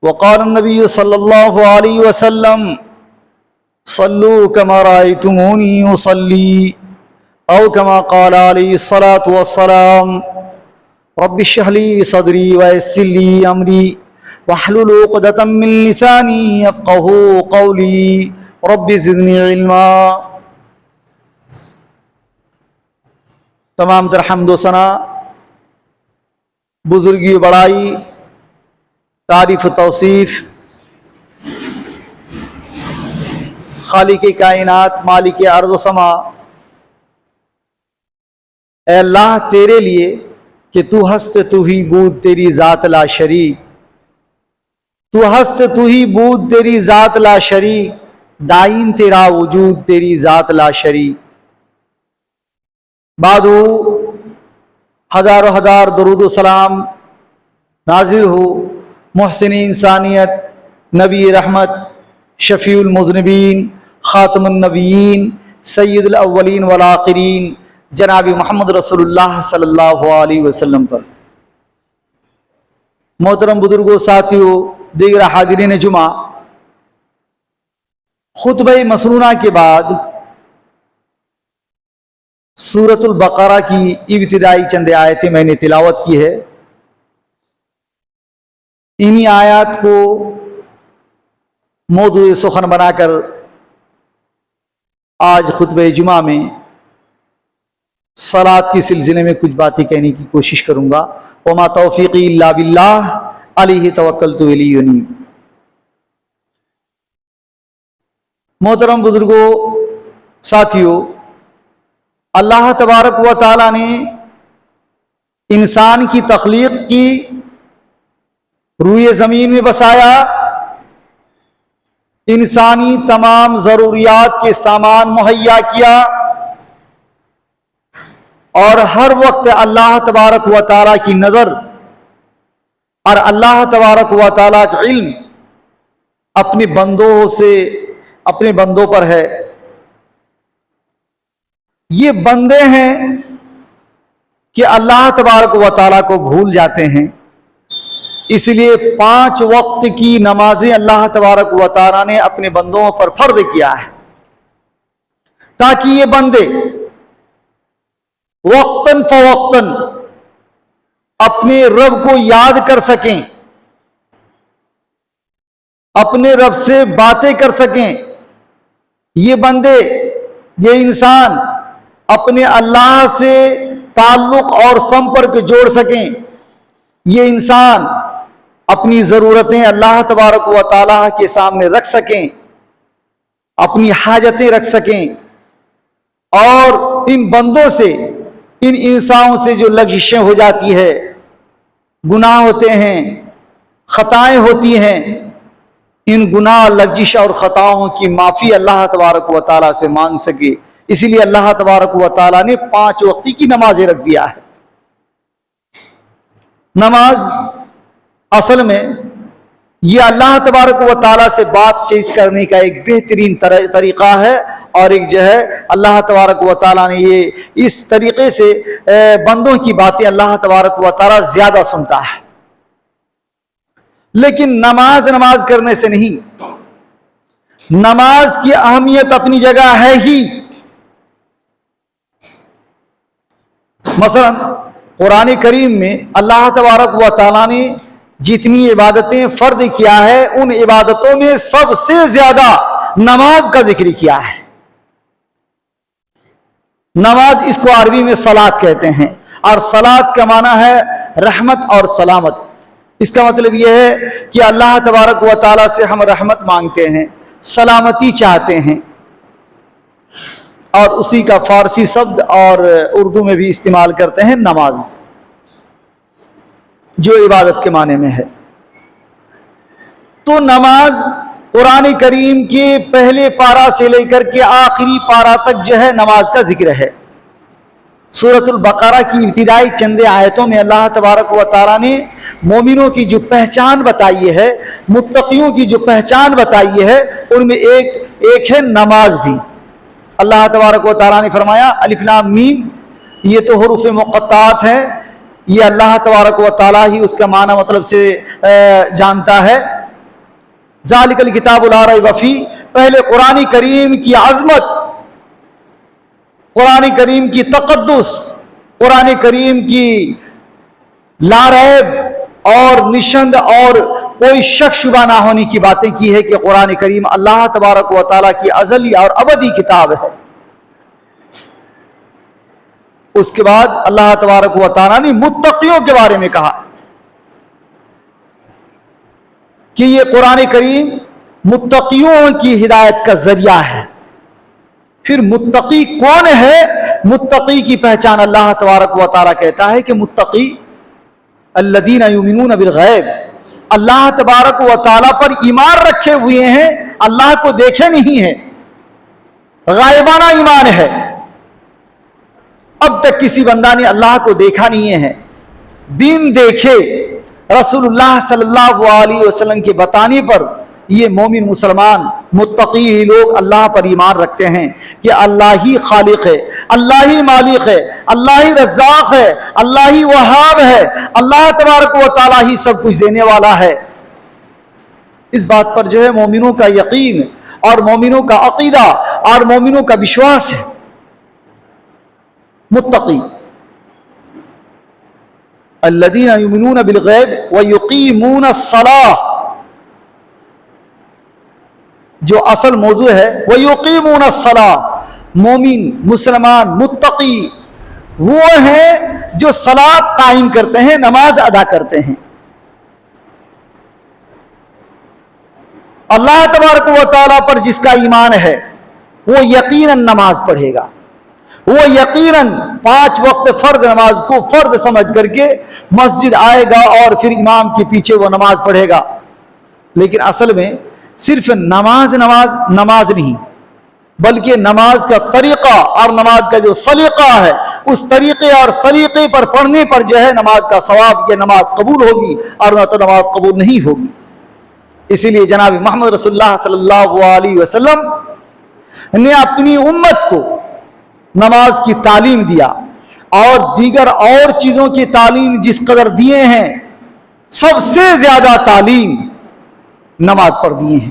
وقال النبي صلى الله عليه وسلم صلوا كما رأيتموني أصلي أو كما قال عليه الصلاة والسلام رب اشرح لي صدري ويسر لي أمري واحلل عقدة من لساني يفقهوا قولي رب زدني علما۔ تمام تر حمد و ثنا، بزرگی و بڑائی، تعریف و توصیف خالق کائنات مالک ارض و سما، اے اللہ تیرے لیے کہ تو ہست تو ہی بود تیری ذات لا شریک، تو ہست تو ہی بود تیری ذات لا شریک، دائم تیرا وجود تیری ذات لا شریک۔ بعدو ہزاروں ہزار درود و سلام نازل ہو محسن انسانیت، نبی رحمت، شفیع المذنبین، خاتم النبیین، سید الاولین والآخرین، جناب محمد رسول اللہ صلی اللہ علیہ وسلم پر۔ محترم بزرگوں، ساتھیوں، دیگر حاضرین جمعہ، خطبہ مسنونہ کے بعد سورۃ البقرہ کی ابتدائی چند آیتیں میں نے تلاوت کی ہے۔ انہی آیات کو موضوع سخن بنا کر آج خطبہ جمعہ میں صلاۃ کے سلسلے میں کچھ باتیں کہنے کی کوشش کروں گا۔ وما توفیقی الا باللہ علیہ توکلت والیہ انیب۔ محترم بزرگوں، ساتھیوں، اللہ تبارک و تعالی نے انسان کی تخلیق کی، روئے زمین میں بسایا، انسانی تمام ضروریات کے سامان مہیا کیا، اور ہر وقت اللہ تبارک و تعالی کی نظر اور اللہ تبارک و تعالی کا علم اپنے بندوں پر ہے۔ یہ بندے ہیں کہ اللہ تبارک و تعالی کو بھول جاتے ہیں، اس لیے 5 وقت کی نمازیں اللہ تبارک و تعالی نے اپنے بندوں پر فرض کیا ہے، تاکہ یہ بندے وقتاً فوقتاً اپنے رب کو یاد کر سکیں، اپنے رب سے باتیں کر سکیں۔ یہ بندے، یہ انسان اپنے اللہ سے تعلق اور سمپرک جوڑ سکیں، یہ انسان اپنی ضرورتیں اللہ تبارک و تعالیٰ کے سامنے رکھ سکیں، اپنی حاجتیں رکھ سکیں، اور ان بندوں سے، ان انسانوں سے جو لغزشیں ہو جاتی ہے، گناہ ہوتے ہیں، خطائیں ہوتی ہیں، ان گناہ، لغزش اور خطاؤں کی معافی اللہ تبارک و تعالیٰ سے مانگ سکے۔ اسی لیے اللہ تبارک و تعالیٰ نے 5 وقتی کی نمازیں رکھ دیا ہے۔ نماز اصل میں یہ اللہ تبارک و تعالیٰ سے بات چیت کرنے کا ایک بہترین طریقہ ہے، اور ایک جو ہے اللہ تبارک و تعالیٰ نے یہ اس طریقے سے بندوں کی باتیں اللہ تبارک و تعالیٰ زیادہ سنتا ہے۔ لیکن نماز کرنے سے نہیں، نماز کی اہمیت اپنی جگہ ہے ہی۔ مثلا قرآن کریم میں اللہ تبارک و تعالیٰ نے جتنی عبادتیں فرض کیا ہے، ان عبادتوں میں سب سے زیادہ نماز کا ذکر کیا ہے۔ نماز، اس کو عربی میں صلاۃ کہتے ہیں، اور صلاۃ کا معنی ہے رحمت اور سلامت۔ اس کا مطلب یہ ہے کہ اللہ تبارک و تعالیٰ سے ہم رحمت مانگتے ہیں، سلامتی چاہتے ہیں، اور اسی کا فارسی شبد اور اردو میں بھی استعمال کرتے ہیں نماز، جو عبادت کے معنی میں ہے۔ تو نماز قرآن کریم کے پہلے پارہ سے لے کر کے آخری پارہ تک جو ہے نماز کا ذکر ہے۔ سورۃ البقرہ کی ابتدائی چند آیتوں میں اللہ تبارک و تعالیٰ نے مومنوں کی جو پہچان بتائی ہے، متقیوں کی جو پہچان بتائی ہے، ان میں ایک ہے نماز بھی۔ اللہ تبارک و تعالیٰ نے فرمایا الف لام میم، یہ تو حروف مقطعات ہیں، یہ اللہ تبارک و تعالیٰ ہی اس کا معنی مطلب سے جانتا ہے، ذالکل کتاب لا ریب فیہ، پہلے قرآن کریم کی عظمت، قرآن کریم کی تقدس، قرآن کریم کی لا ریب اور نشند اور کوئی شک شبہ نہ ہونے کی باتیں کی ہے کہ قرآن کریم اللہ تبارک و تعالیٰ کی ازلی اور ابدی کتاب ہے۔ اس کے بعد اللہ تبارک و تعالیٰ نے متقیوں کے بارے میں کہا کہ یہ قرآن کریم متقیوں کی ہدایت کا ذریعہ ہے۔ پھر متقی کون ہے؟ متقی کی پہچان اللہ تبارک و تعالیٰ کہتا ہے کہ متقی الذین یؤمنون بالغیب، اللہ تبارک و تعالیٰ پر ایمان رکھے ہوئے ہیں، اللہ کو دیکھے نہیں ہے، غائبانہ ایمان ہے۔ اب تک کسی بندہ نے اللہ کو دیکھا نہیں ہے، بین دیکھے رسول اللہ صلی اللہ علیہ وسلم کے بتانے پر یہ مومن مسلمان متقی لوگ اللہ پر ایمان رکھتے ہیں کہ اللہ ہی خالق ہے، اللہ ہی مالک ہے، اللہ ہی رزاق ہے، اللہ ہی وہاب ہے، اللہ تبارک و تعالیٰ ہی سب کچھ دینے والا ہے۔ اس بات پر جو ہے مومنوں کا یقین اور مومنوں کا عقیدہ اور مومنوں کا وشواس ہے۔ متقی الذین یؤمنون بالغیب ویقیمون الصلاۃ، جو اصل موضوع ہے وَيُقِيمُونَ الصَّلَاةَ، مومن مسلمان متقی وہ ہیں جو صلاۃ قائم کرتے ہیں، نماز ادا کرتے ہیں۔ اللہ تبارک و تعالیٰ پر جس کا ایمان ہے وہ یقیناً نماز پڑھے گا، وہ یقیناً 5 وقت فرض نماز کو فرض سمجھ کر کے مسجد آئے گا اور پھر امام کے پیچھے وہ نماز پڑھے گا۔ لیکن اصل میں صرف نماز نہیں، بلکہ نماز کا طریقہ اور نماز کا جو سلیقہ ہے، اس طریقے اور سلیقے پر پڑھنے پر جو ہے نماز کا ثواب، یہ نماز قبول ہوگی اور نہ تو نماز قبول نہیں ہوگی۔ اسی لیے جناب محمد رسول اللہ صلی اللہ علیہ وسلم نے اپنی امت کو نماز کی تعلیم دیا اور دیگر اور چیزوں کی تعلیم جس قدر دیے ہیں، سب سے زیادہ تعلیم نماز پر دیے ہیں۔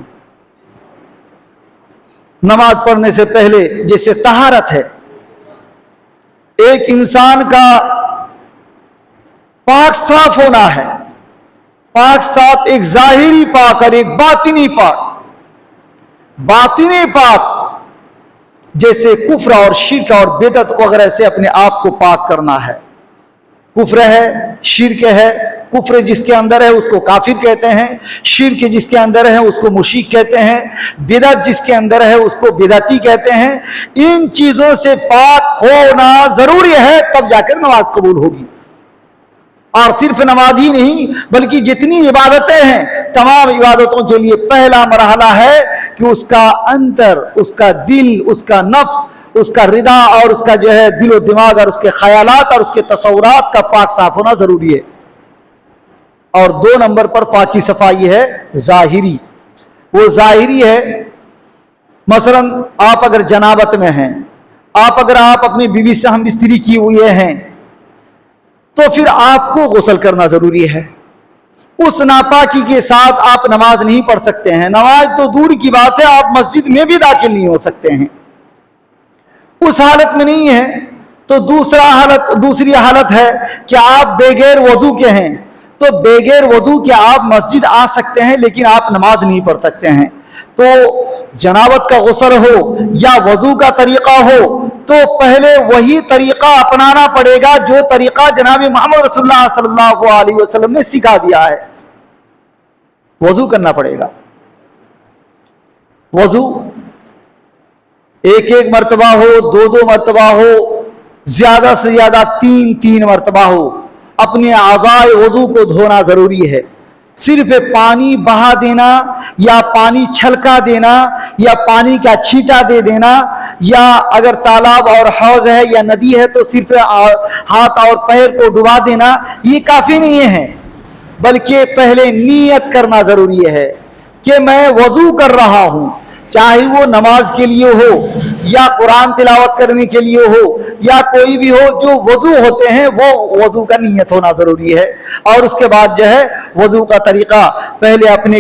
نماز پڑھنے سے پہلے جیسے طہارت ہے، ایک انسان کا پاک صاف ہونا ہے، پاک صاف ایک ظاہری پاک اور ایک باطنی پاک۔ باطنی پاک جیسے کفر اور شرک اور بدعت وغیرہ سے اپنے آپ کو پاک کرنا ہے۔ کفر ہے، شرک ہے، کفر جس کے اندر ہے اس کو کافر کہتے ہیں، شرک جس کے اندر ہے اس کو مشرک کہتے ہیں، بدعت جس کے اندر ہے اس کو بدعتی کہتے ہیں۔ ان چیزوں سے پاک ہونا ضروری ہے، تب جا کر نماز قبول ہوگی۔ اور صرف نماز ہی نہیں بلکہ جتنی عبادتیں ہیں، تمام عبادتوں کے لیے پہلا مرحلہ ہے کہ اس کا اندر، اس کا دل، اس کا نفس، اس کا ردا اور اس کا جو ہے دل و دماغ اور اس کے خیالات اور اس کے تصورات کا پاک صاف ہونا ضروری ہے۔ اور 2 نمبر پر پاکی صفائی ہے ظاہری۔ وہ ظاہری ہے، مثلا آپ اگر جنابت میں ہیں، اگر آپ اپنی بیوی سے ہم بستری کی ہوئے ہیں، تو پھر آپ کو غسل کرنا ضروری ہے۔ اس ناپاکی کے ساتھ آپ نماز نہیں پڑھ سکتے ہیں، نماز تو دور کی بات ہے، آپ مسجد میں بھی داخل نہیں ہو سکتے ہیں۔ اس حالت میں نہیں ہے تو دوسری حالت ہے کہ آپ بغیر وضو کے ہیں، تو بغیر وضو کے آپ مسجد آ سکتے ہیں لیکن آپ نماز نہیں پڑھ سکتے ہیں۔ تو جنابت کا غسل ہو یا وضو کا طریقہ ہو تو پہلے وہی طریقہ اپنانا پڑے گا جو طریقہ جناب محمد رسول اللہ صلی اللہ علیہ وسلم نے سکھا دیا ہے۔ وضو کرنا پڑے گا۔ وضو 1 مرتبہ ہو، 2 مرتبہ ہو، زیادہ سے زیادہ 3 مرتبہ ہو، اپنے اعضاء وضو کو دھونا ضروری ہے۔ صرف پانی بہا دینا یا پانی چھلکا دینا یا پانی کا چھینٹا دے دینا، یا اگر تالاب اور حوض ہے یا ندی ہے تو صرف ہاتھ اور پیر کو ڈبا دینا، یہ کافی نہیں ہے، بلکہ پہلے نیت کرنا ضروری ہے کہ میں وضو کر رہا ہوں، چاہے وہ نماز کے لیے ہو یا قرآن تلاوت کرنے کے لیے ہو یا کوئی بھی ہو، جو وضو ہوتے ہیں وہ وضو کا نیت ہونا ضروری ہے۔ اور اس کے بعد جو ہے वजू का तरीका, पहले अपने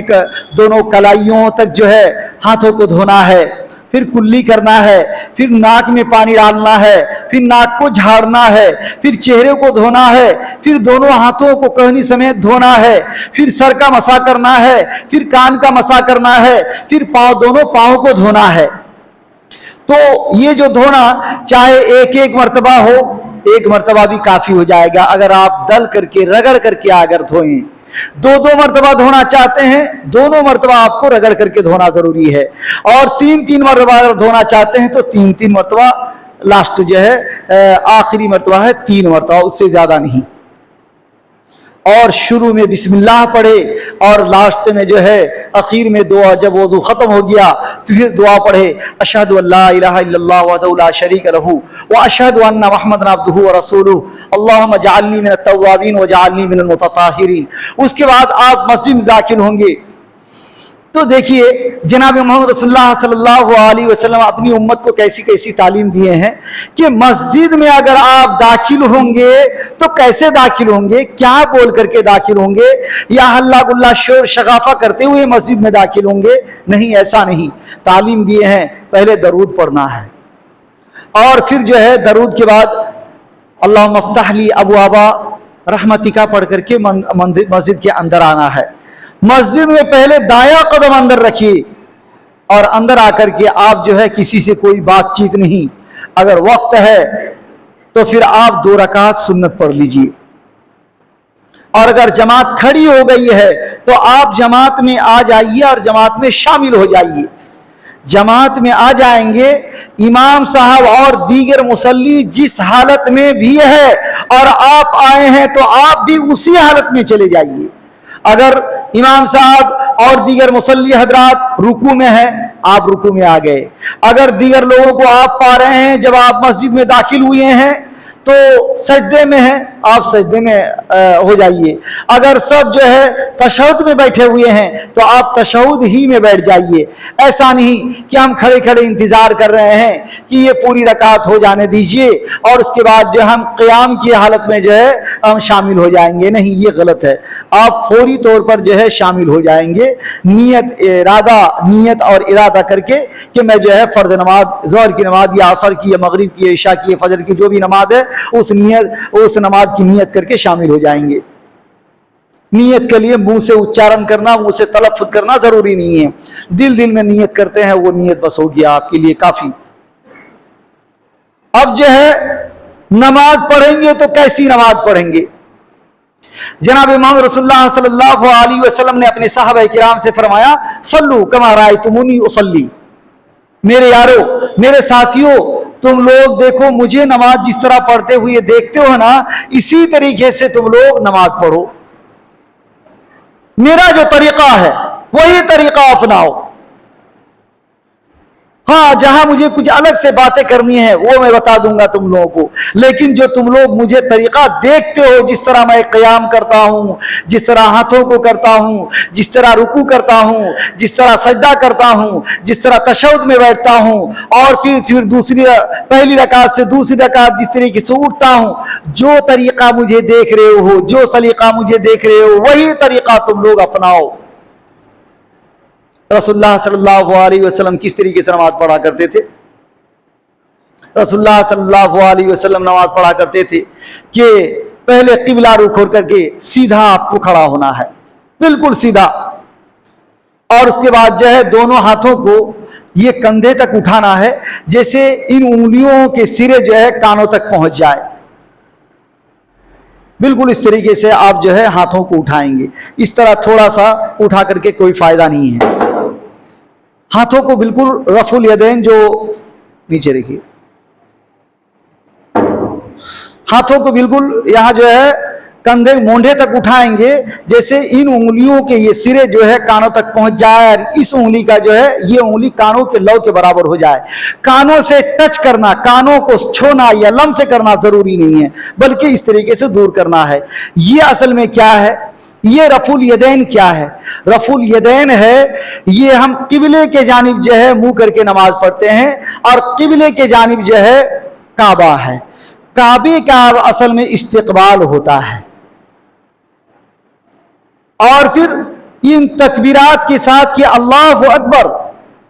दोनों कलाइयों तक जो है हाथों को धोना है, फिर कुल्ली करना है, फिर नाक में पानी डालना है, फिर नाक को झाड़ना है, फिर चेहरे को धोना है, फिर दोनों हाथों को कहनी समेत धोना है, फिर सर का मसा करना है, फिर कान का मसा करना है, फिर दोनों पाँव को धोना है। तो ये जो धोना चाहे एक एक मर्तबा हो, एक मर्तबा भी काफी हो जाएगा। अगर आप दल करके रगड़ करके अगर धोएं, दो मर्तबा धोना चाहते हैं, दोनों मर्तबा आपको रगड़ करके धोना जरूरी है। और तीन मर्तबा अगर धोना चाहते हैं तो तीन मर्तबा, लास्ट जो है आखिरी मर्तबा है 3 मर्तबा, उससे ज्यादा नहीं। और शुरू में बिस्मिल्लाह पढ़े और लास्ट में जो है आखिर में दुआ, जब वज़ू खत्म हो गया तो फिर दुआ पढ़े, अशहदु अल्ला इलाहा इल्लल्लाह वहदहु ला शरीका लहू व अशहदु अन्ना मुहम्मदन अब्दुहु व रसूलुहु अल्लाहुम्मा जअलनी मिनत तव्वाबीन व जअलनी मिनल मुतताहिरीन। उसके बाद आप मस्जिद में दाखिल होंगे तो देखिए जनाब मोहम्मद रसूलुल्लाह सल्लल्लाहु अलैहि वसल्लम अपनी उम्मत को कैसी कैसी तालीम दिए हैं कि मस्जिद में अगर आप दाखिल होंगे तो कैसे दाखिल होंगे, क्या बोल करके दाखिल होंगे, या हल्ला गुल्ला शोर शगाफा करते हुए मस्जिद में दाखिल होंगे? नहीं, ऐसा नहीं। तालीम दिए हैं पहले दरूद पढ़ना है और फिर जो है दरूद के बाद अल्लाहुम्मा फ़्तह ली अबवाबा रहमतिका पढ़ करके मस्जिद के अंदर आना है। मस्जिद में पहले दाया कदम अंदर रखिए और अंदर आकर के आप जो है किसी से कोई बातचीत नहीं। अगर वक्त है तो फिर आप 2 रकात सुन्नत पढ़ लीजिए, और अगर जमात खड़ी हो गई है तो आप जमात में आ जाइए और जमात में शामिल हो जाइए। जमात में आ जाएंगे, इमाम साहब और दीगर मुसल्ली जिस हालत में भी है और आप आए हैं तो आप भी उसी हालत में चले जाइए। अगर इमाम साहब और दीगर मुसल्ली हजरात रुकू में हैं, आप रुकू में आ गए। अगर दीगर लोगों को आप पा रहे हैं जब आप मस्जिद में दाखिल हुए हैं तो सजदे में हैं, आप सजदे में हो जाइए। अगर सब जो है तशहुद में बैठे हुए हैं तो आप तशहुद ही में बैठ जाइए। ऐसा नहीं कि हम खड़े खड़े इंतजार कर रहे हैं कि ये पूरी रकात हो जाने दीजिए और उसके बाद जो हम क़याम की हालत में जो है हम शामिल हो जाएंगे। नहीं, ये गलत है। आप फौरी तौर पर जो है शामिल हो जाएंगे, नीयत और इरादा करके कि मैं जो है फ़र्ज़ नमाज, ज़ोहर की नमाज या असर की या मगरिब की या इशा की या फजर की जो भी नमाज है उस नमाज की नियत करके शामिल हो जाएंगे। नियत के लिए मुंह से उच्चारण करना, मुंह से तलफ़्फ़ुज़ करना जरूरी नहीं है। दिल में नियत करते हैं, वो नियत बस हो गया आपके लिए काफी। अब जो है नमाज पढ़ेंगे तो कैसी नमाज पढ़ेंगे? जनाब इमाम रसूलुल्लाह सल्लल्लाहु अलैहि वसल्लम ने अपने सहाबा किराम से फरमाया, सल्लू कमा रायतुमूनी उसल्ली। मेरे यारो, मेरे साथियों, तुम लोग देखो मुझे नमाज जिस तरह पढ़ते हुए देखते हो ना, इसी तरीके से तुम लोग नमाज पढ़ो। मेरा जो तरीका है वही तरीका अपनाओ। हाँ, जहां मुझे कुछ अलग से बातें करनी है वो मैं बता दूंगा तुम लोगों को, लेकिन जो तुम लोग मुझे तरीका देखते हो, जिस तरह मैं क़याम करता हूं, जिस तरह हाथों को करता हूं, जिस तरह रुकू करता हूं, जिस तरह सजदा करता हूं, जिस तरह तशहुद में बैठता हूं और फिर पहली रकात से दूसरी रकात जिस तरीके से उठता हूं, जो तरीका मुझे देख रहे हो, जो सलीका मुझे देख रहे हो, वही तरीका तुम लोग अपनाओ। रसूलुल्लाह सल्लल्लाहु अलैहि वसल्लम किस तरीके से नमाज पढ़ा करते थे? रसूलुल्लाह सल्लल्लाहु अलैहि वसल्लम नमाज पढ़ा करते थे कि पहले किबला रुख होकर के सीधा आपको खड़ा होना है, बिल्कुल सीधा, और उसके बाद जो है दोनों हाथों को ये कंधे तक उठाना है, जैसे इन उंगलियों के सिरे जो है कानों तक पहुंच जाए। बिल्कुल इस तरीके से आप जो है हाथों को उठाएंगे। इस तरह थोड़ा सा उठा करके कोई फायदा नहीं है। हाथों को बिल्कुल रफुल यदैन, जो नीचे रखिए, हाथों को बिल्कुल यहां जो है कंधे मोंढे तक उठाएंगे, जैसे इन उंगलियों के ये सिरे जो है कानों तक पहुंच जाए। इस उंगली का जो है ये उंगली कानों के लौ के बराबर हो जाए। कानों से टच करना, कानों को छूना या लम्स करना जरूरी नहीं है, बल्कि इस तरीके से दूर करना है। ये असल में क्या है? ये रफुल यदैन क्या है? रफुल यदैन है, ये हम किबले के जानिब जो है मुंह करके नमाज पढ़ते हैं, और किबले के जानिब जो है काबा है। काबे का असल में इस्तिकबाल होता है। اور پھر ان تکبیرات کے ساتھ کہ اللہ اکبر،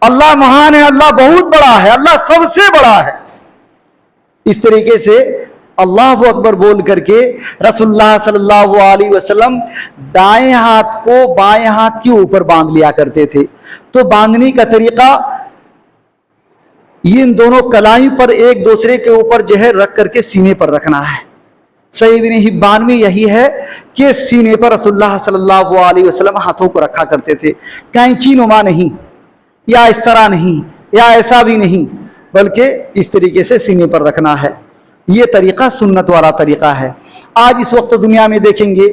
اللہ مہان ہے، اللہ بہت بڑا ہے، اللہ سب سے بڑا ہے، اس طریقے سے اللہ اکبر بول کر کے رسول اللہ صلی اللہ علیہ وسلم دائیں ہاتھ کو بائیں ہاتھ کے اوپر باندھ لیا کرتے تھے۔ تو باندھنے کا طریقہ یہ ان دونوں کلائی پر ایک دوسرے کے اوپر جو ہے رکھ کر کے سینے پر رکھنا ہے۔ صحیح ابن حبان میں یہی ہے کہ سینے پر رسول اللہ صلی اللہ علیہ وسلم ہاتھوں کو رکھا کرتے تھے، کینچی نما نہیں، یا اس طرح نہیں، یا ایسا بھی نہیں، بلکہ اس طریقے سے سینے پر رکھنا ہے۔ یہ طریقہ سنت والا طریقہ ہے۔ آج اس وقت دنیا میں دیکھیں گے،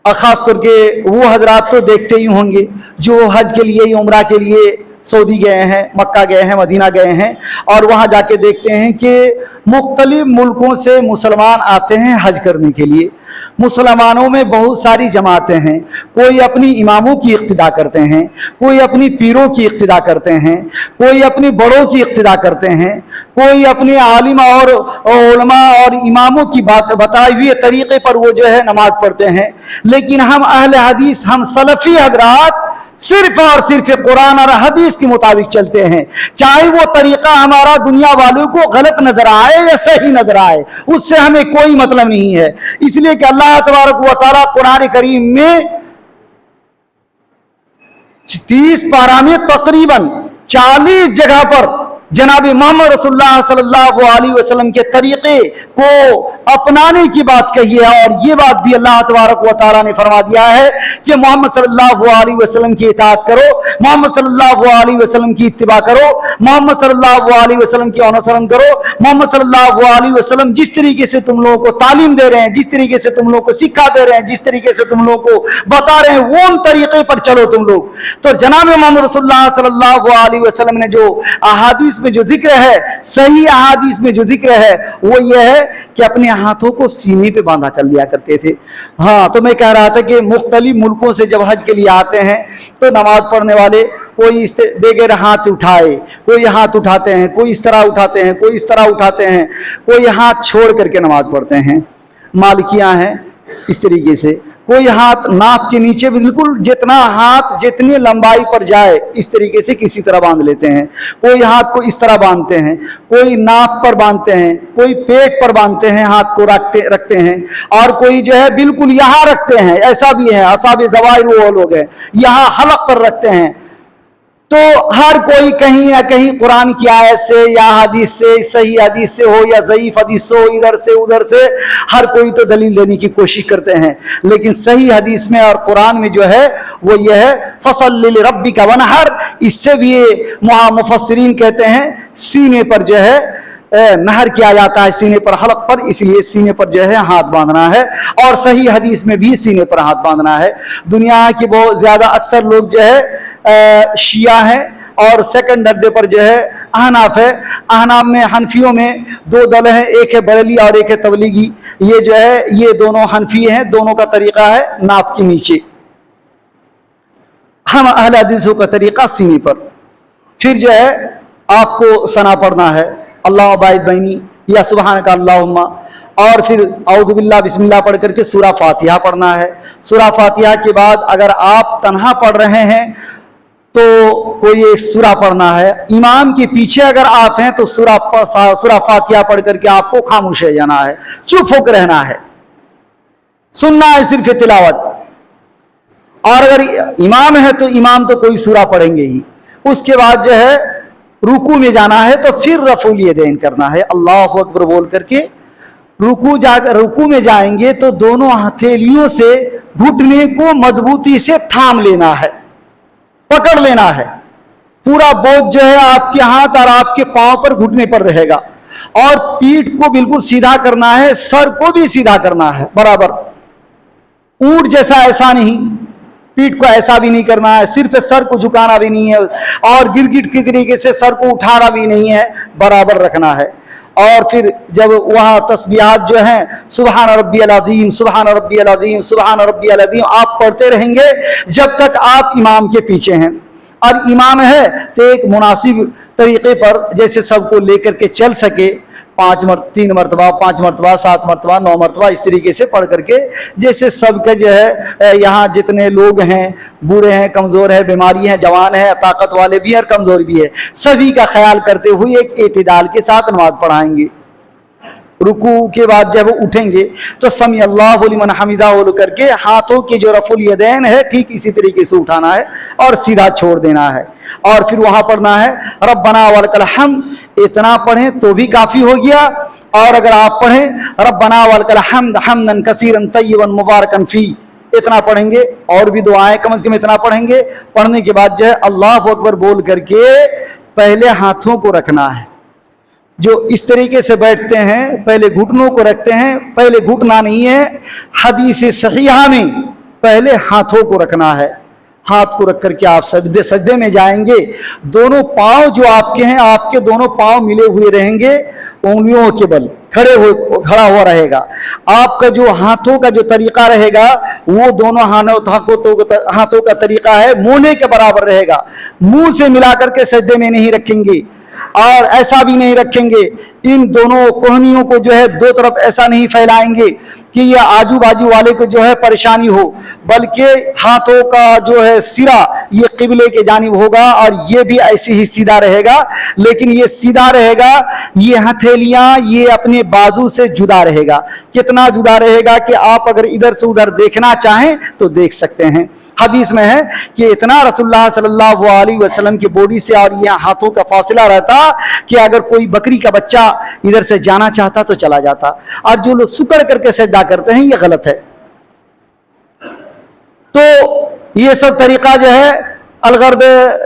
خاص کر کے وہ حضرات تو دیکھتے ہی ہوں گے جو حج کے لیے، عمرہ کے لیے سعودی گئے ہیں، مکہ گئے ہیں، مدینہ گئے ہیں، اور وہاں جا کے دیکھتے ہیں کہ مختلف ملکوں سے مسلمان آتے ہیں حج کرنے کے لیے۔ مسلمانوں میں بہت ساری جماعتیں ہیں، کوئی اپنی اماموں کی اقتدا کرتے ہیں، کوئی اپنی پیروں کی اقتدا کرتے ہیں، کوئی اپنی بڑوں کی اقتدا کرتے ہیں، کوئی اپنے عالم اور علماء اور اماموں کی بتائے ہوئے طریقے پر وہ جو ہے نماز پڑھتے ہیں۔ لیکن ہم اہل حدیث، ہم سلفی حضرات صرف اور صرف قرآن اور حدیث کے مطابق چلتے ہیں، چاہے وہ طریقہ ہمارا دنیا والوں کو غلط نظر آئے یا صحیح نظر آئے، اس سے ہمیں کوئی مطلب نہیں ہے۔ اس لیے کہ اللہ تبارک و تعالیٰ قرآن کریم میں 30 پارہ میں تقریباً 40 جگہ پر جناب محمد رسول اللہ صلی اللہ علیہ وسلم کے طریقے کو اپنانے کی بات کہی ہے، اور یہ بات بھی اللہ تبارک و تعالیٰ نے فرما دیا ہے کہ محمد صلی اللہ علیہ وسلم کی اطاعت کرو، محمد صلی اللہ علیہ وسلم کی اتباع کرو، محمد صلی اللہ علیہ وسلم کی انوسرن کرو۔ محمد صلی اللہ علیہ وسلم جس طریقے سے تم لوگوں کو تعلیم دے رہے ہیں، جس طریقے سے تم لوگوں کو سکھا دے رہے ہیں، جس طریقے سے تم لوگوں کو بتا رہے ہیں، وہ ان طریقے پر چلو تم لوگ۔ تو جناب محمد رسول اللہ صلی اللہ علیہ وسلم نے جو احادیث میں جو ذکر ہے، صحیح احادیث میں جو ذکر ہے، وہ یہ ہے کہ اپنے ہاتھوں کو سینے پہ باندھا کر لیا کرتے تھے۔ ہاں، تو میں کہہ رہا تھا کہ مختلف ملکوں سے جب حج کے لیے آتے ہیں تو نماز پڑھنے والے کوئی بغیر ہاتھ اٹھائے، کوئی ہاتھ اٹھاتے ہیں، کوئی اس طرح اٹھاتے ہیں، کوئی اس طرح اٹھاتے ہیں، کوئی ہاتھ چھوڑ کر کے نماز پڑھتے ہیں۔ مالکیاں ہیں اس طریقے سے، کوئی ہاتھ ناف کے نیچے بالکل جتنا ہاتھ جتنی لمبائی پر جائے اس طریقے سے کسی طرح باندھ لیتے ہیں، کوئی ہاتھ کو اس طرح باندھتے ہیں، کوئی ناف پر باندھتے ہیں، کوئی پیٹ پر باندھتے ہیں، ہاتھ کو رکھتے ہیں، اور کوئی جو ہے بالکل یہاں رکھتے ہیں، ایسا بھی ہے، اصحاب ذوائر وہ لوگ ہیں یہاں حلق پر رکھتے ہیں۔ تو ہر کوئی کہیں نہ کہیں قرآن کی آیت سے یا حدیث سے، صحیح حدیث سے ہو یا ضعیف حدیث سے ہو، ادھر سے ادھر سے ہر کوئی تو دلیل دینے کی کوشش کرتے ہیں، لیکن صحیح حدیث میں اور قرآن میں جو ہے وہ یہ ہے فَصَلِّ لِرَبِّكَ وَانْحَرْ۔ اس سے بھی مفسرین کہتے ہیں سینے پر جو ہے نہر کیا جاتا ہے، سینے پر حلق پر، اس لیے سینے پر جو ہے ہاتھ باندھنا ہے، اور صحیح حدیث میں بھی سینے پر ہاتھ باندھنا ہے۔ دنیا کے بہت زیادہ اکثر لوگ جو ہے شیعہ ہیں، اور سیکنڈ درجے پر جو ہے احناف ہے۔ احناف میں، حنفیوں میں 2 دل ہیں، ایک ہے بریلی اور ایک ہے تبلیغی۔ یہ جو ہے یہ دونوں حنفی ہیں، دونوں کا طریقہ ہے ناف کے نیچے۔ ہم اہل حدیثوں کا طریقہ سینے پر۔ پھر جو ہے آپ کو ثنا پڑھنا ہے، اللہ باعث بینی یا سبحانک اللہم، اور پھر اعوذ باللہ بسم اللہ پڑھ کر کے سورہ فاتحہ پڑھنا ہے۔ سورہ فاتحہ کے بعد اگر آپ تنہا پڑھ رہے ہیں تو کوئی ایک سورہ پڑھنا ہے، امام کے پیچھے اگر آپ ہیں تو سورہ فاتحہ پڑھ کر کے آپ کو خاموش رہ جانا ہے، چپ ہو کر رہنا ہے، سننا ہے صرف تلاوت۔ اور اگر امام ہے تو امام تو کوئی سورہ پڑھیں گے ہی۔ اس کے بعد جو ہے رکوع میں جانا ہے تو پھر رفع الیدین کرنا ہے، اللہ اکبر بول کر کے رکوع میں جائیں گے تو دونوں ہتھیلیوں سے گھٹنے کو مضبوطی سے تھام لینا ہے، پکڑ لینا ہے، پورا بوجھ جو ہے آپ کے ہاتھ اور آپ کے پاؤں پر گھٹنے پر رہے گا، اور پیٹھ کو بالکل سیدھا کرنا ہے، سر کو بھی سیدھا کرنا ہے برابر، اونٹ جیسا ایسا نہیں، پیٹھ کو ایسا بھی نہیں کرنا ہے، صرف سر کو جھکانا بھی نہیں ہے، اور گرگٹ کی طریقے سے سر کو اٹھانا بھی نہیں ہے، برابر رکھنا ہے۔ اور پھر جب وہاں تسبیحات جو ہیں سبحان ربی العظیم، سبحان ربی العظیم، سبحان ربی العظیم آپ پڑھتے رہیں گے جب تک آپ امام کے پیچھے ہیں، اور امام ہے تو ایک مناسب طریقے پر جیسے سب کو لے کر کے چل سکے، 3 मरतबा, 5 मरतबा, 7 मरतबा, 9 मरतबा, इस तरीके से पढ़ करके, जैसे सबके जो है यहाँ जितने लोग हैं, बूढ़े हैं, कमज़ोर है, बीमारी है, जवान है, ताकत वाले भी हैं और कमज़ोर भी है, सभी का ख्याल करते हुए एक एतदाल के साथ नमाज पढ़ाएंगे। रुकू के बाद जब उठेंगे तो समी अल्लाहु लिमन हमिदाहु करके हाथों के जो रफुल यदैन है ठीक इसी तरीके से उठाना है और सीधा छोड़ देना है, और फिर वहां पढ़ना है रब्बना वलकल हम्द। इतना पढ़ें तो भी काफी हो गया, और अगर आप पढ़ें रब्बना वलकल हम्द हम्दन कसीरन तय्यबन मुबारकन फी, इतना पढ़ेंगे, और भी दुआएं कम से कम इतना पढ़ेंगे। पढ़ने के बाद जो है अल्लाहु अकबर बोल करके पहले हाथों को रखना है। जो इस तरीके से बैठते हैं पहले घुटनों को रखते हैं, पहले घुटना नहीं है, हदीस सहीहा में पहले हाथों को रखना है। हाथ को रख करके आप सजदे में जाएंगे, दोनों पांव जो आपके हैं, आपके दोनों पांव मिले हुए रहेंगे, उंगलियों के बल खड़ा हुआ रहेगा। आपका जो हाथों का जो तरीका रहेगा वो दोनों हाथों का तरीका है मुंह के बराबर रहेगा। मुंह से मिला करके सजदे में नहीं रखेंगे, और ऐसा भी नहीं रखेंगे, इन दोनों कोहनियों को जो है दो तरफ ऐसा नहीं फैलाएंगे कि ये आजू बाजू वाले को जो है परेशानी हो, बल्कि हाथों का जो है सिरा ये किबले के जानिब होगा, और ये भी ऐसे ही सीधा रहेगा। लेकिन ये सीधा रहेगा, ये हथेलियां ये अपने बाजू से जुदा रहेगा। कितना जुदा रहेगा कि आप अगर इधर से उधर देखना चाहें तो देख सकते हैं। हदीस में है कि इतना रसूलुल्लाह सल्लल्लाहु अलैहि वसल्लम की बॉडी से और ये हाथों का फासला रहता कि अगर कोई बकरी का बच्चा इधर से जाना चाहता तो चला जाता। और जो लोग सुकड़ करके सजदा करते हैं ये गलत है। तो ये सब तरीका जो है अलगर्द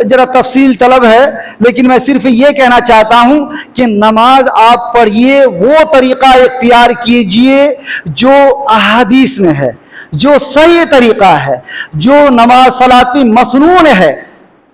जरा तफसील तलब है, लेकिन मैं सिर्फ ये कहना चाहता हूं कि नमाज आप पढ़िए, वो तरीका इख्तियार कीजिए जो अहादीस में है, जो सही तरीका है, जो नमाज सलाती मसनून है।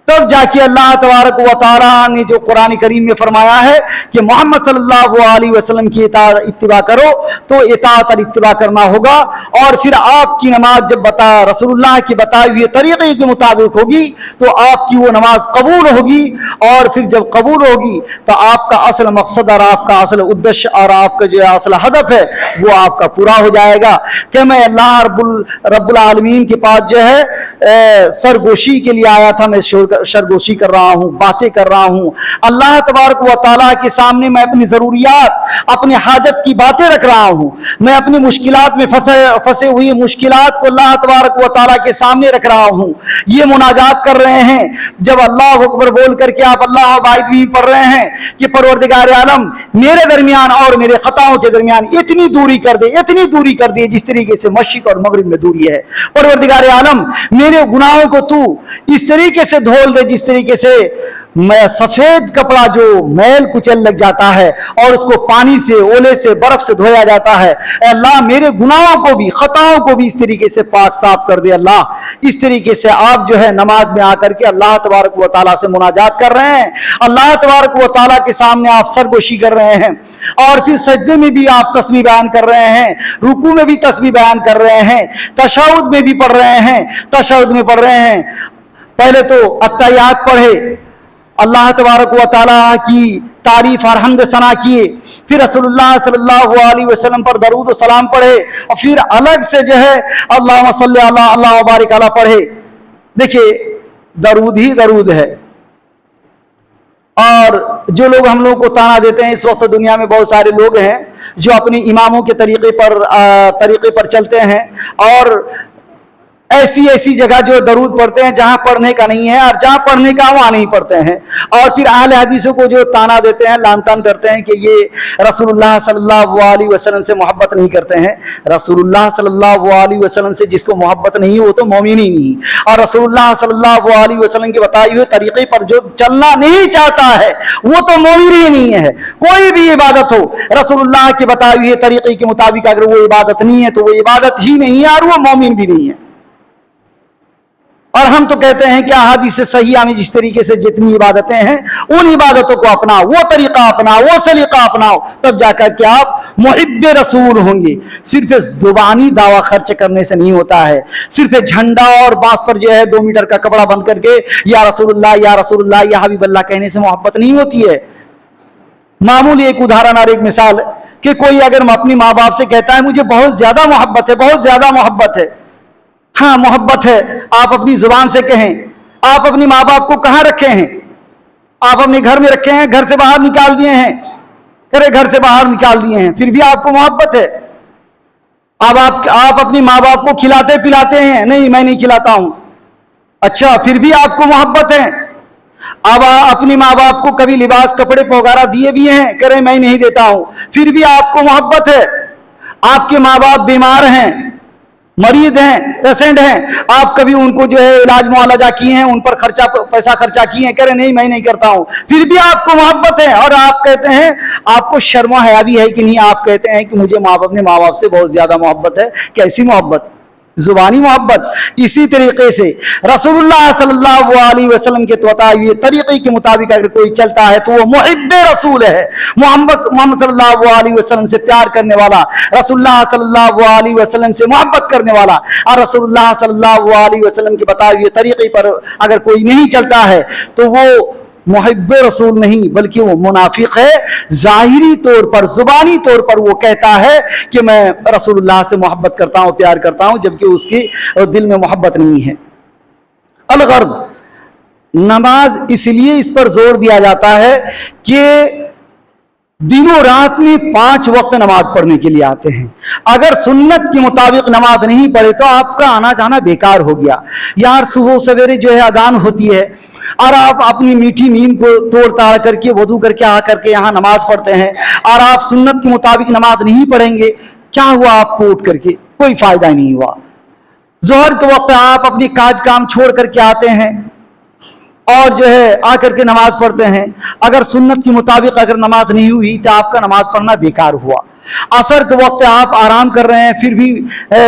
तब जाके अल्लाह तबारक व तआला ने जो कुरान करीम में फरमाया है कि मोहम्मद सल्लल्लाहु अलैहि वसल्लम की इत्तिबा करो, तो इताअत और इत्तिबा करना होगा। और फिर आपकी नमाज जब रसूलुल्लाह की बताए हुए तरीके के मुताबिक होगी तो आपकी वो नमाज कबूल होगी। और फिर जब कबूल होगी तो आपका असल मकसद और आपका असल उद्देश्य और आपका जो असल हदफ है वो आपका पूरा हो जाएगा कि मैं अल्लाह रब्बुल आलमीन के पास जो है सरगोशी के लिए आया था, मैं सरगोशी कर रहा हूं, बातें कर रहा हूं। अल्लाह तबारक व तआला के सामने मैं अपनी जरूरियात, अपनी हाजत की बातें रख रहा हूं। मैं अपनी मुश्किलात में फंसे हुई मुश्किलात को अल्लाह तबारक व तआला के सामने रख रहा हूं। ये मुनाजात कर रहे हैं। जब अल्लाह अकबर बोल करके आप अल्लाह बाइद भी पढ़ रहे हैं कि परवरदिगार आलम मेरे दरमियान और मेरे खताओं के दरमियान इतनी दूरी कर दे, इतनी दूरी कर दे जिस तरीके से मशरिक और मगरिब में दूरी है। परवरदिगार आलम मेरे गुनाहों को तू इस तरीके से धोल दे जिस तरीके से मैं सफेद कपड़ा जो मैल कुचल लग जाता है और उसको पानी से, ओले से, बर्फ से धोया जाता है। अल्लाह मेरे गुनाहों को भी, खताओं को भी इस तरीके से पाक साफ कर दे। अल्लाह इस तरीके से आप जो है नमाज में आकर के अल्लाह तबारक व तआला से मुनाजात कर रहे हैं। अल्लाह तबारक व तआला के सामने आप सरगोशी कर रहे हैं, और फिर सजदे में भी आप तस्बीह बयान कर रहे हैं, रुकू में भी तस्बीह बयान कर रहे हैं, तशहुद में भी पढ़ रहे हैं, तशहुद में पढ़ रहे हैं। पहले तो अत्तहियात पढ़े, अल्लाह तबारक व तआला की तारीफ और हम्द सना किए, फिर रसूलुल्लाह सल्लल्लाहु अलैहि वसल्लम पर दरूद और सलाम पढ़े, और फिर अलग से जो है अल्लाहुम्मा सल्ली अला अल्लाह बारिक अला पढ़े। देखिए दरूद ही दरूद है। और जो लोग हम लोग को ताना देते हैं, इस वक्त दुनिया में बहुत सारे लोग हैं जो अपने इमामों के तरीके पर चलते हैं और ऐसी ऐसी जगह जो दरूद पढ़ते हैं जहां पढ़ने का नहीं है, और जहां पढ़ने का वहां नहीं पढ़ते हैं। और फिर अहले हदीसों को जो ताना देते हैं, लान तान करते हैं कि ये रसूलुल्लाह सल्लल्लाहु अलैहि वसल्लम से मोहब्बत नहीं करते हैं। रसूलुल्लाह सल्लल्लाहु अलैहि वसल्लम से जिसको मोहब्बत नहीं वो तो मोमिन ही नहीं। और रसूलुल्लाह सल्लल्लाहु अलैहि वसल्लम के बताए हुए तरीके पर जो चलना नहीं चाहता है वो तो मोमिन ही नहीं है। कोई भी इबादत हो, रसूलुल्लाह के बताए हुए तरीके के मुताबिक अगर वो इबादत नहीं है तो वो इबादत ही नहीं है, और वो मोमिन भी नहीं है। और हम तो कहते हैं कि अहादीस सहीहा में जिस तरीके से जितनी इबादतें हैं उन इबादतों को अपनाओ, वो तरीका अपनाओ, वो सलीका अपनाओ, तब जाकर के आप मुहिब्बे रसूल होंगे। सिर्फ जुबानी दावा खर्च करने से नहीं होता है। सिर्फ झंडा और बांस पर जो है 2 मीटर का कपड़ा बंद करके या रसूलुल्लाह या हबीबल्लाह कहने से मोहब्बत नहीं होती है। मामूली एक उदाहरण और एक मिसाल कि कोई अगर अपनी माँ बाप से कहता है मुझे बहुत ज्यादा मोहब्बत है, बहुत ज्यादा मोहब्बत है, हाँ मोहब्बत है, आप अपनी जुबान से कहें। आप अपनी माँ बाप को कहाँ रखे हैं? आप अपने घर में रखे हैं, घर से बाहर निकाल दिए हैं, अरे घर से बाहर निकाल दिए हैं, फिर भी आपको मोहब्बत है। अब आप अपनी माँ बाप को खिलाते पिलाते हैं, नहीं मैं नहीं खिलाता हूं, अच्छा फिर भी आपको मोहब्बत है। अब अपनी माँ बाप को कभी लिबास कपड़े वगैरह दिए भी हैं, कह रहे मैं नहीं देता हूं, फिर भी आपको मोहब्बत है। आपके माँ बाप बीमार हैं, मरीज हैं, पेशेंट हैं, आप कभी उनको जो है इलाज मुआलजा किए हैं, उन पर पैसा खर्चा किए हैं, कह रहे नहीं मैं नहीं करता हूं, फिर भी आपको मोहब्बत है। और आप कहते हैं, आपको शर्म हया भी है कि नहीं, आप कहते हैं कि मुझे अपने माँ बाप से बहुत ज्यादा मोहब्बत है। कैसी मोहब्बत? जुबानी मोहब्बत। इसी तरीके से रसूलुल्लाह सल्लल्लाहु अलैहि वसल्लम के बताए हुए तरीके के मुताबिक अगर कोई चलता है तो वो मुहिब्बे रसूल है, मोहम्मद सल्लल्लाहु अलैहि वसल्लम से प्यार करने वाला, रसूलुल्लाह सल्लल्लाहु अलैहि वसल्लम से मोहब्बत करने वाला। और रसूलुल्लाह सल्लल्लाहु अलैहि वसल्लम के बताए हुए तरीके पर अगर कोई नहीं चलता है तो वो मुहिब्बे रसूल नहीं बल्कि वो मुनाफिक है। जाहिरी तौर पर, जुबानी तौर पर वो कहता है कि मैं रसूलुल्लाह से मोहब्बत करता हूं, प्यार करता हूं, जबकि उसके दिल में मोहब्बत नहीं है। अलगर्द, नमाज इसलिए इस पर जोर दिया जाता है कि दिनों रात में 5 वक्त नमाज पढ़ने के लिए आते हैं। अगर सुन्नत के मुताबिक नमाज नहीं पढ़े तो आपका आना जाना बेकार हो गया। यार सुबह सवेरे जो है अजान होती है और आप अपनी मीठी नींद को तोड़ ताड़ करके वजू करके आ करके यहाँ नमाज पढ़ते हैं और आप सुन्नत के मुताबिक नमाज नहीं पढ़ेंगे, क्या हुआ आपको उठ करके? कोई फायदा नहीं हुआ। जोहर के वक्त आप अपनी काज काम छोड़ करके आते हैं और जो है आकर के नमाज पढ़ते हैं। अगर सुन्नत के मुताबिक अगर नमाज नहीं हुई तो आपका नमाज पढ़ना बेकार हुआ। असर के वक्त आप आराम कर रहे हैं, फिर भी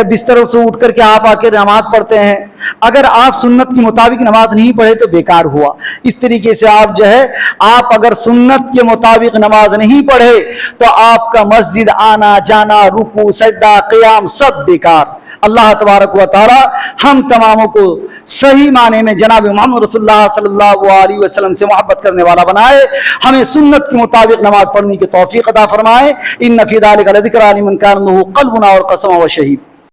बिस्तरों से उठ करके आप आके नमाज पढ़ते हैं, अगर आप सुन्नत के मुताबिक नमाज नहीं पढ़े तो बेकार हुआ। इस तरीके से आप जो है, आप अगर सुन्नत के मुताबिक नमाज नहीं पढ़े तो आपका मस्जिद आना जाना, रुकू सजदा क़ियाम सब बेकार। अल्लाह तबारक व तआला हम तमामों को सही माने में जनाब मोहम्मद रसूलुल्लाह सल्लल्लाहु अलैहि वसल्लम से मोहब्बत करने वाला बनाए, हमें सुन्नत के मुताबिक नमाज पढ़ने की तौफीक अता फरमाए। इन्न फी ज़ालिका लज़िक्रा लिमन कान लहू क़ल्बुन और क़सम व शहीद।